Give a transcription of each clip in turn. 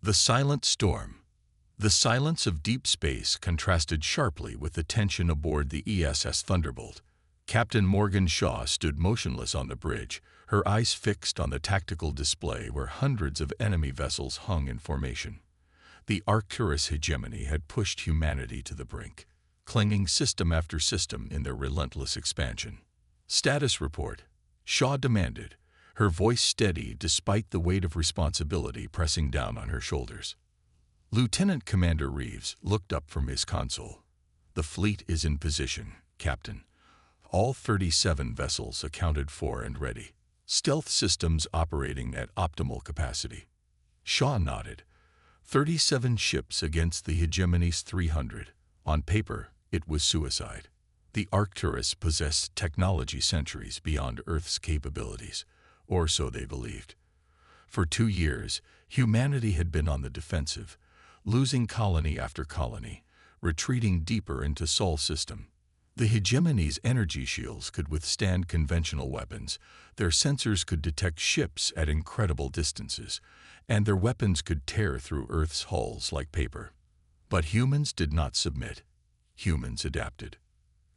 The silent storm. The silence of deep space contrasted sharply with the tension aboard the ESS Thunderbolt. Captain Morgan Shaw stood motionless on the bridge, her eyes fixed on the tactical display where hundreds of enemy vessels hung in formation. The Arcturus hegemony had pushed humanity to the brink, clinging system after system in their relentless expansion. "Status report," Shaw demanded, her voice steady despite the weight of responsibility pressing down on her shoulders. Lieutenant Commander Reeves looked up from his console. "The fleet is in position, Captain. All 37 vessels accounted for and ready. Stealth systems operating at optimal capacity." Shaw nodded. 37 ships against the hegemony's 300. On paper, it was suicide. The Arcturus possessed technology centuries beyond Earth's capabilities, or so they believed. For 2 years, humanity had been on the defensive, losing colony after colony, retreating deeper into Sol system. The hegemony's energy shields could withstand conventional weapons, their sensors could detect ships at incredible distances, and their weapons could tear through Earth's hulls like paper. But humans did not submit. Humans adapted.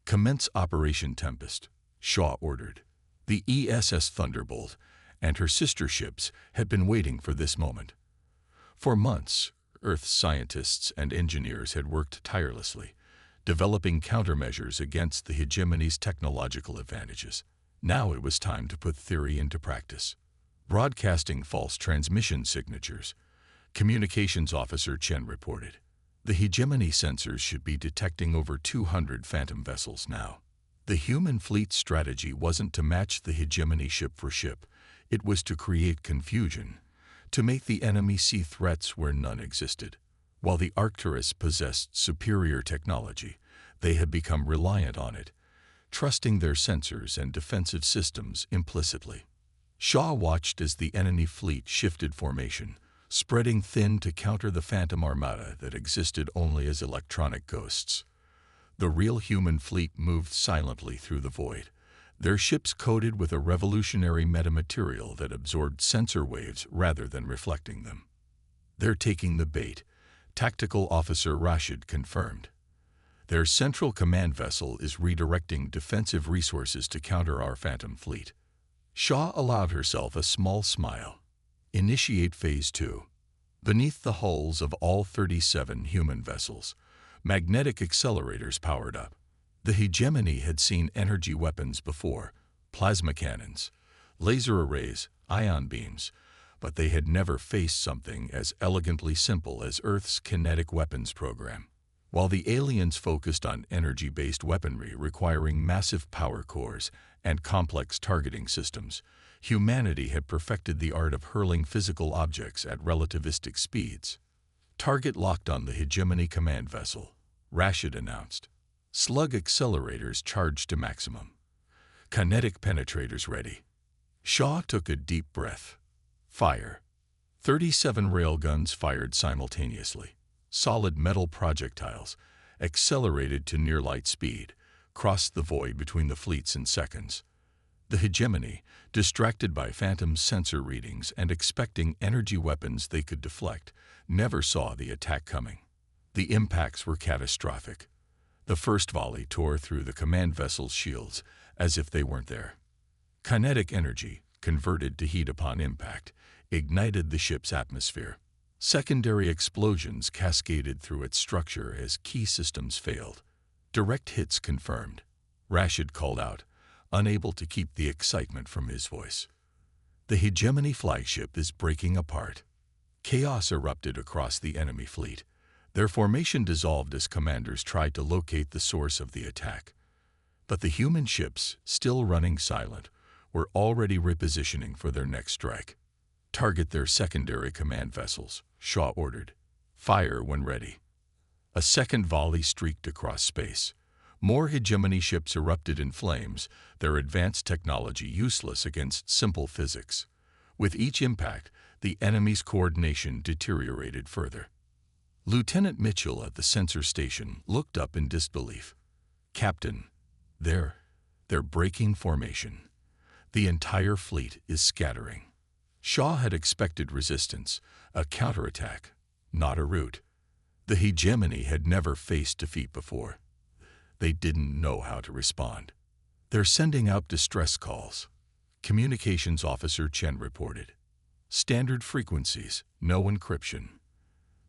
"Commence Operation Tempest," Shaw ordered. The ESS Thunderbolt and her sister ships had been waiting for this moment. For months, Earth's scientists and engineers had worked tirelessly, developing countermeasures against the hegemony's technological advantages. Now it was time to put theory into practice. Broadcasting false transmission signatures, Communications Officer Chen reported. The hegemony sensors should be detecting over 200 Phantom vessels now. The human fleet strategy wasn't to match the hegemony ship for ship. It was to create confusion, to make the enemy see threats where none existed. While the Arcturus possessed superior technology, they had become reliant on it, trusting their sensors and defensive systems implicitly. Shaw watched as the enemy fleet shifted formation, spreading thin to counter the Phantom Armada that existed only as electronic ghosts. The real human fleet moved silently through the void, their ships coated with a revolutionary metamaterial that absorbed sensor waves rather than reflecting them. "They're taking the bait," Tactical Officer Rashid confirmed. "Their central command vessel is redirecting defensive resources to counter our Phantom fleet." Shaw allowed herself a small smile. "Initiate Phase 2. Beneath the hulls of all 37 human vessels, magnetic accelerators powered up. The hegemony had seen energy weapons before, plasma cannons, laser arrays, ion beams, but they had never faced something as elegantly simple as Earth's kinetic weapons program. While the aliens focused on energy-based weaponry requiring massive power cores and complex targeting systems, humanity had perfected the art of hurling physical objects at relativistic speeds. "Target locked on the hegemony command vessel," Rashid announced. "Slug accelerators charged to maximum. Kinetic penetrators ready." Shaw took a deep breath. Fire. 37 railguns fired simultaneously. Solid metal projectiles, accelerated to near-light speed, crossed the void between the fleets in seconds. The hegemony, distracted by Phantom sensor readings and expecting energy weapons they could deflect, never saw the attack coming. The impacts were catastrophic. The first volley tore through the command vessel's shields as if they weren't there. Kinetic energy, converted to heat upon impact, ignited the ship's atmosphere. Secondary explosions cascaded through its structure as key systems failed. "Direct hits confirmed," Rashid called out, unable to keep the excitement from his voice. "The hegemony flagship is breaking apart." Chaos erupted across the enemy fleet. Their formation dissolved as commanders tried to locate the source of the attack. But the human ships, still running silent, were already repositioning for their next strike. "Target their secondary command vessels," Shaw ordered. "Fire when ready." A second volley streaked across space. More hegemony ships erupted in flames, their advanced technology useless against simple physics. With each impact, the enemy's coordination deteriorated further. Lieutenant Mitchell at the sensor station looked up in disbelief. "Captain, they're breaking formation. The entire fleet is scattering." Shaw had expected resistance, a counterattack, not a route. The hegemony had never faced defeat before. They didn't know how to respond. "They're sending out distress calls," Communications Officer Chen reported. "Standard frequencies, no encryption.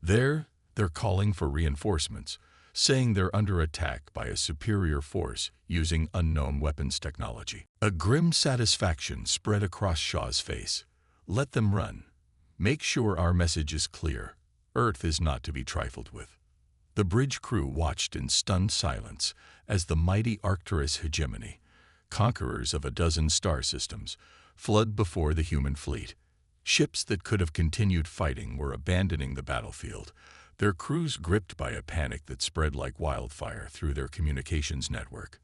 They're calling for reinforcements, saying they're under attack by a superior force using unknown weapons technology." A grim satisfaction spread across Shaw's face. "Let them run. Make sure our message is clear. Earth is not to be trifled with." The bridge crew watched in stunned silence as the mighty Arcturus hegemony, conquerors of a dozen star systems, flood before the human fleet. Ships that could have continued fighting were abandoning the battlefield, their crews gripped by a panic that spread like wildfire through their communications network.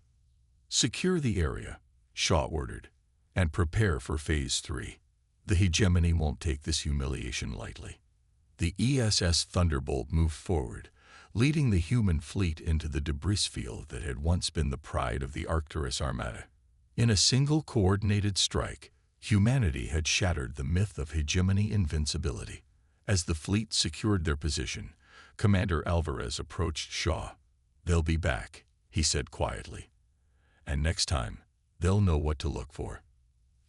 "Secure the area," Shaw ordered, "and prepare for Phase 3. The hegemony won't take this humiliation lightly." The ESS Thunderbolt moved forward, leading the human fleet into the debris field that had once been the pride of the Arcturus Armada. In a single coordinated strike, humanity had shattered the myth of hegemony invincibility. As the fleet secured their position, Commander Alvarez approached Shaw. "They'll be back," he said quietly. "And next time, they'll know what to look for."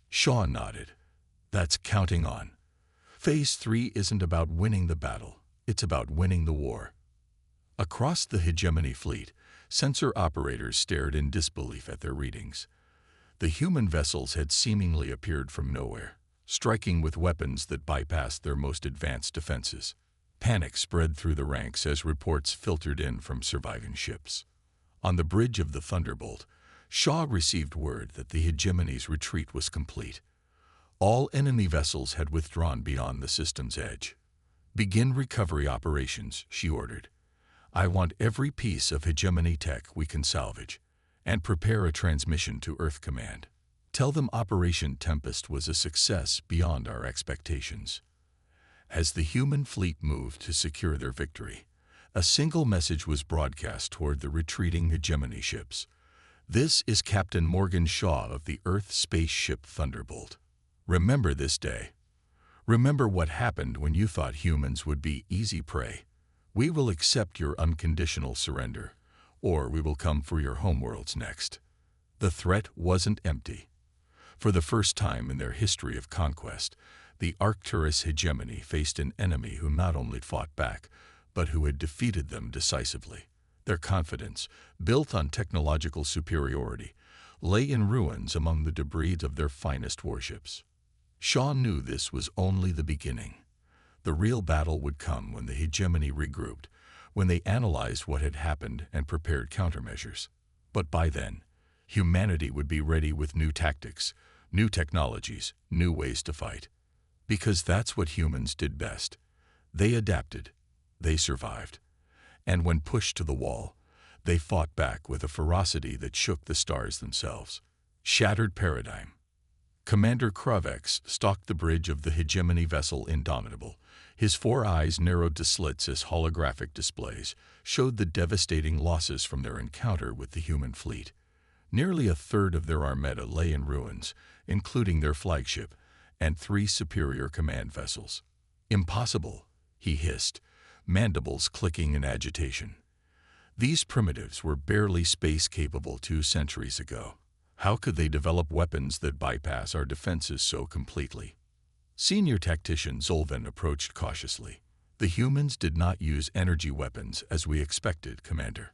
Shaw nodded. "That's counting on. Phase 3 isn't about winning the battle, it's about winning the war." Across the hegemony fleet, sensor operators stared in disbelief at their readings. The human vessels had seemingly appeared from nowhere, striking with weapons that bypassed their most advanced defenses. Panic spread through the ranks as reports filtered in from surviving ships. On the bridge of the Thunderbolt, Shaw received word that the hegemony's retreat was complete. All enemy vessels had withdrawn beyond the system's edge. "Begin recovery operations," she ordered. "I want every piece of hegemony tech we can salvage, and prepare a transmission to Earth Command. Tell them Operation Tempest was a success beyond our expectations." As the human fleet moved to secure their victory, a single message was broadcast toward the retreating hegemony ships. "This is Captain Morgan Shaw of the Earth spaceship Thunderbolt. Remember this day. Remember what happened when you thought humans would be easy prey. We will accept your unconditional surrender, or we will come for your homeworlds next." The threat wasn't empty. For the first time in their history of conquest, the Arcturus hegemony faced an enemy who not only fought back, but who had defeated them decisively. Their confidence, built on technological superiority, lay in ruins among the debris of their finest warships. Shaw knew this was only the beginning. The real battle would come when the hegemony regrouped, when they analyzed what had happened and prepared countermeasures. But by then, humanity would be ready with new tactics, new technologies, new ways to fight. Because that's what humans did best. They adapted, they survived, and when pushed to the wall, they fought back with a ferocity that shook the stars themselves. Shattered paradigm. Commander Kravex stalked the bridge of the hegemony vessel Indomitable. His 4 eyes, narrowed to slits as holographic displays, showed the devastating losses from their encounter with the human fleet. Nearly a third of their armada lay in ruins, including their flagship and 3 superior command vessels. "Impossible," he hissed, mandibles clicking in agitation. These primitives were barely space-capable 2 centuries ago. How could they develop weapons that bypass our defenses so completely? Senior tactician Zolvan approached cautiously. "The humans did not use energy weapons as we expected, Commander.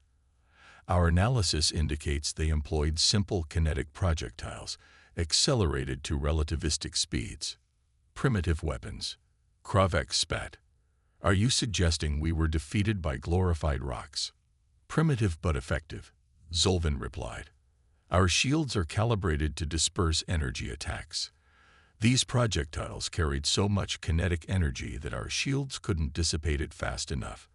Our analysis indicates they employed simple kinetic projectiles, accelerated to relativistic speeds. Primitive weapons." Kravex spat. "Are you suggesting we were defeated by glorified rocks?" "Primitive but effective," Zolvan replied. "Our shields are calibrated to disperse energy attacks. These projectiles carried so much kinetic energy that our shields couldn't dissipate it fast enough.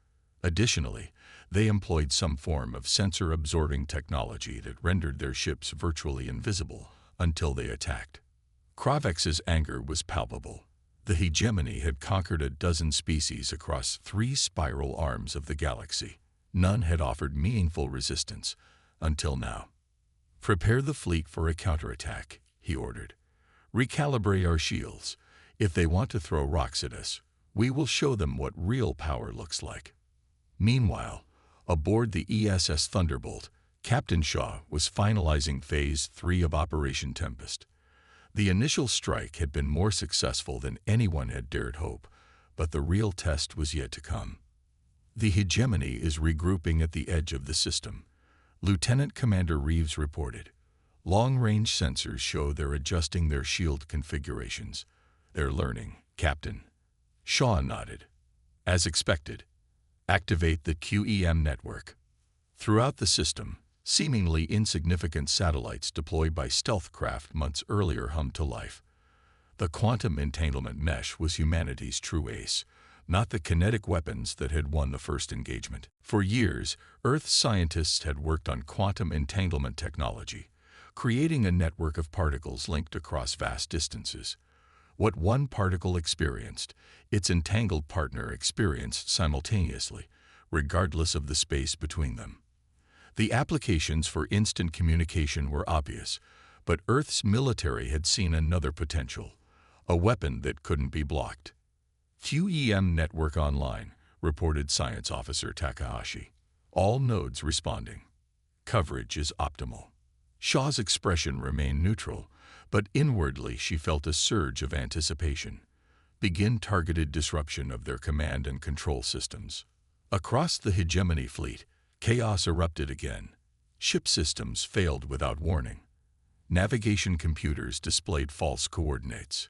Additionally, they employed some form of sensor-absorbing technology that rendered their ships virtually invisible until they attacked." Kravex's anger was palpable. The hegemony had conquered a dozen species across 3 spiral arms of the galaxy. None had offered meaningful resistance until now. "Prepare the fleet for a counterattack," he ordered. "Recalibrate our shields. If they want to throw rocks at us, We will show them what real power looks like. Meanwhile, aboard the ESS Thunderbolt, Captain Shaw was finalizing Phase 3 of Operation Tempest. The initial strike had been more successful than anyone had dared hope, but the real test was yet to come. The hegemony is regrouping at the edge of the system, Lieutenant Commander Reeves reported. Long-range sensors show they're adjusting their shield configurations. They're learning, Captain. Shaw nodded. As expected, activate the QEM network. Throughout the system, seemingly insignificant satellites deployed by stealth craft months earlier hummed to life. The quantum entanglement mesh was humanity's true ace, not the kinetic weapons that had won the first engagement. For years, Earth's scientists had worked on quantum entanglement technology, creating a network of particles linked across vast distances. What one particle experienced, its entangled partner experienced simultaneously, regardless of the space between them. The applications for instant communication were obvious, but Earth's military had seen another potential, a weapon that couldn't be blocked. QEM network online, reported Science Officer Takahashi. All nodes responding. Coverage is optimal. Shaw's expression remained neutral, but inwardly she felt a surge of anticipation. Begin targeted disruption of their command and control systems. Across the hegemony fleet, chaos erupted again. Ship systems failed without warning. Navigation computers displayed false coordinates.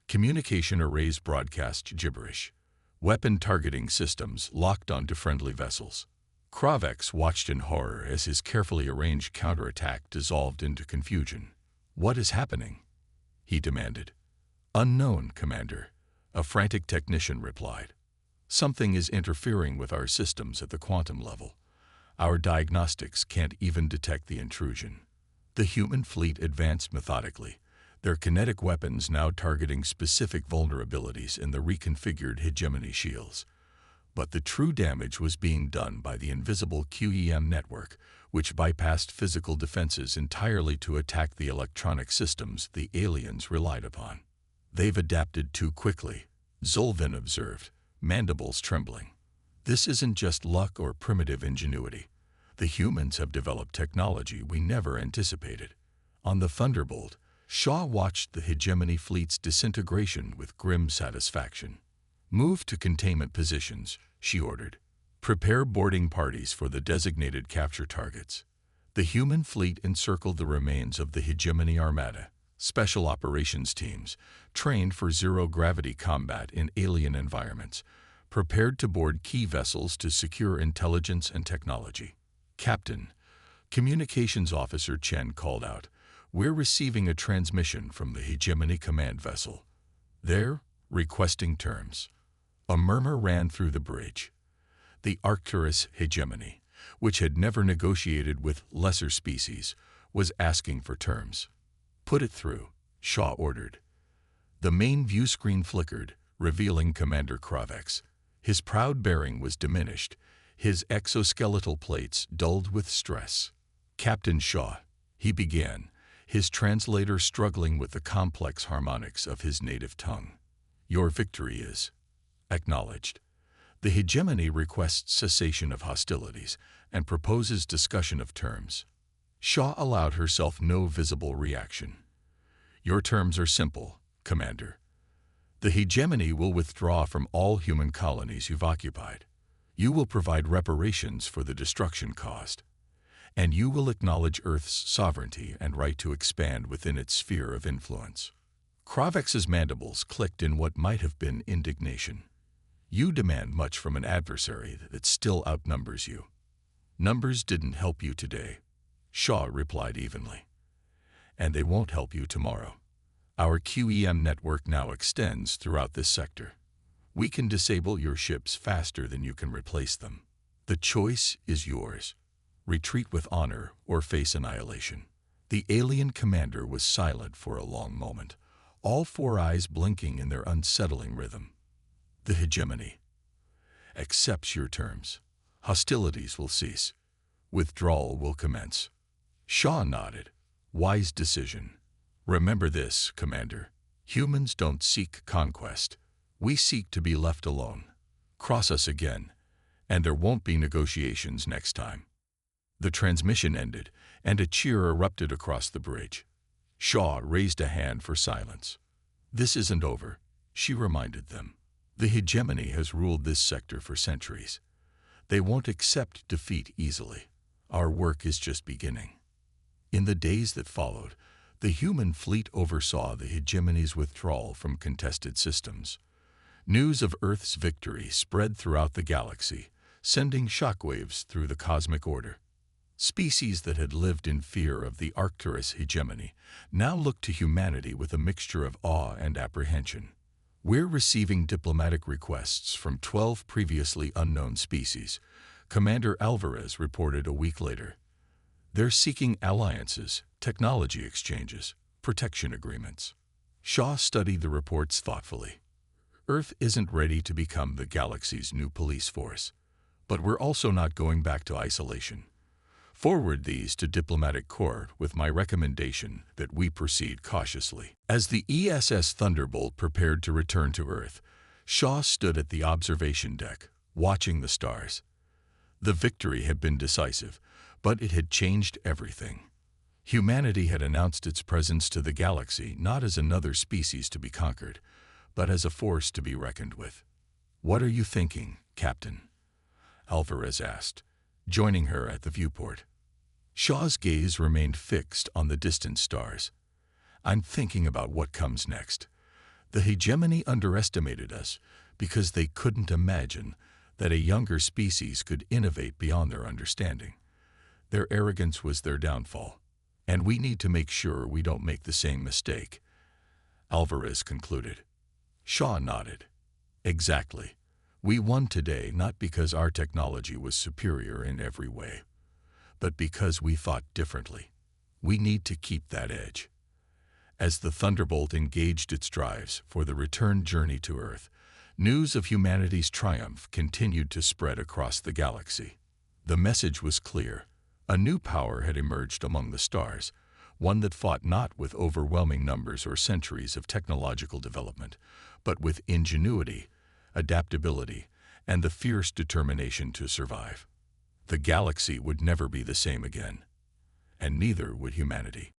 Communication arrays broadcast gibberish. Weapon targeting systems locked onto friendly vessels. Kravex watched in horror as his carefully arranged counterattack dissolved into confusion. What is happening? He demanded. Unknown, Commander, a frantic technician replied. Something is interfering with our systems at the quantum level. Our diagnostics can't even detect the intrusion. The human fleet advanced methodically, their kinetic weapons now targeting specific vulnerabilities in the reconfigured hegemony shields. But the true damage was being done by the invisible QEM network, which bypassed physical defenses entirely to attack the electronic systems the aliens relied upon. They've adapted too quickly, Zolvin observed, mandibles trembling. This isn't just luck or primitive ingenuity. The humans have developed technology we never anticipated. On the Thunderbolt, Shaw watched the hegemony fleet's disintegration with grim satisfaction. Move to containment positions, she ordered. Prepare boarding parties for the designated capture targets. The human fleet encircled the remains of the hegemony armada, special operations teams, trained for zero-gravity combat in alien environments, prepared to board key vessels to secure intelligence and technology. Captain, Communications Officer Chen called out, "We're receiving a transmission from the hegemony command vessel. They're requesting terms." A murmur ran through the bridge. The Arcturus hegemony, which had never negotiated with lesser species, was asking for terms. Put it through, Shaw ordered. The main view screen flickered, revealing Commander Kravex. His proud bearing was diminished, his exoskeletal plates dulled with stress. Captain Shaw, he began, his translator struggling with the complex harmonics of his native tongue. Your victory is acknowledged. The hegemony requests cessation of hostilities and proposes discussion of terms. Shaw allowed herself no visible reaction. Your terms are simple, Commander. The hegemony will withdraw from all human colonies you've occupied. You will provide reparations for the destruction caused. And you will acknowledge Earth's sovereignty and right to expand within its sphere of influence. Kravex's mandibles clicked in what might have been indignation. You demand much from an adversary that still outnumbers you. Numbers didn't help you today, Shaw replied evenly. And they won't help you tomorrow. Our QEM network now extends throughout this sector. We can disable your ships faster than you can replace them. The choice is yours. Retreat with honor or face annihilation. The alien commander was silent for a long moment, all four eyes blinking in their unsettling rhythm. The hegemony accepts your terms. Hostilities will cease. Withdrawal will commence. Shaw nodded. Wise decision. Remember this, Commander. Humans don't seek conquest. We seek to be left alone. Cross us again, and there won't be negotiations next time." The transmission ended, and a cheer erupted across the bridge. Shaw raised a hand for silence. "This isn't over," she reminded them. "The hegemony has ruled this sector for centuries. They won't accept defeat easily. Our work is just beginning." In the days that followed, the human fleet oversaw the hegemony's withdrawal from contested systems. News of Earth's victory spread throughout the galaxy, sending shockwaves through the cosmic order. Species that had lived in fear of the Arcturus hegemony now looked to humanity with a mixture of awe and apprehension. "We're receiving diplomatic requests from 12 previously unknown species," Commander Alvarez reported a week later. "They're seeking alliances, technology exchanges, protection agreements." Shaw studied the reports thoughtfully. "Earth isn't ready to become the galaxy's new police force, but we're also not going back to isolation. Forward these to diplomatic court with my recommendation that we proceed cautiously." As the ESS Thunderbolt prepared to return to Earth, Shaw stood at the observation deck, watching the stars. The victory had been decisive, but it had changed everything. Humanity had announced its presence to the galaxy not as another species to be conquered, but as a force to be reckoned with. "What are you thinking, Captain?" Alvarez asked, joining her at the viewport. Shaw's gaze remained fixed on the distant stars. "I'm thinking about what comes next. The hegemony underestimated us because they couldn't imagine that a younger species could innovate beyond their understanding. Their arrogance was their downfall, and we need to make sure we don't make the same mistake," Alvarez concluded. Shaw nodded. "Exactly. We won today not because our technology was superior in every way, but because we thought differently. We need to keep that edge." As the Thunderbolt engaged its drives for the return journey to Earth, news of humanity's triumph continued to spread across the galaxy. The message was clear. A new power had emerged among the stars, one that fought not with overwhelming numbers or centuries of technological development, but with ingenuity, adaptability, and the fierce determination to survive. The galaxy would never be the same again, and neither would humanity.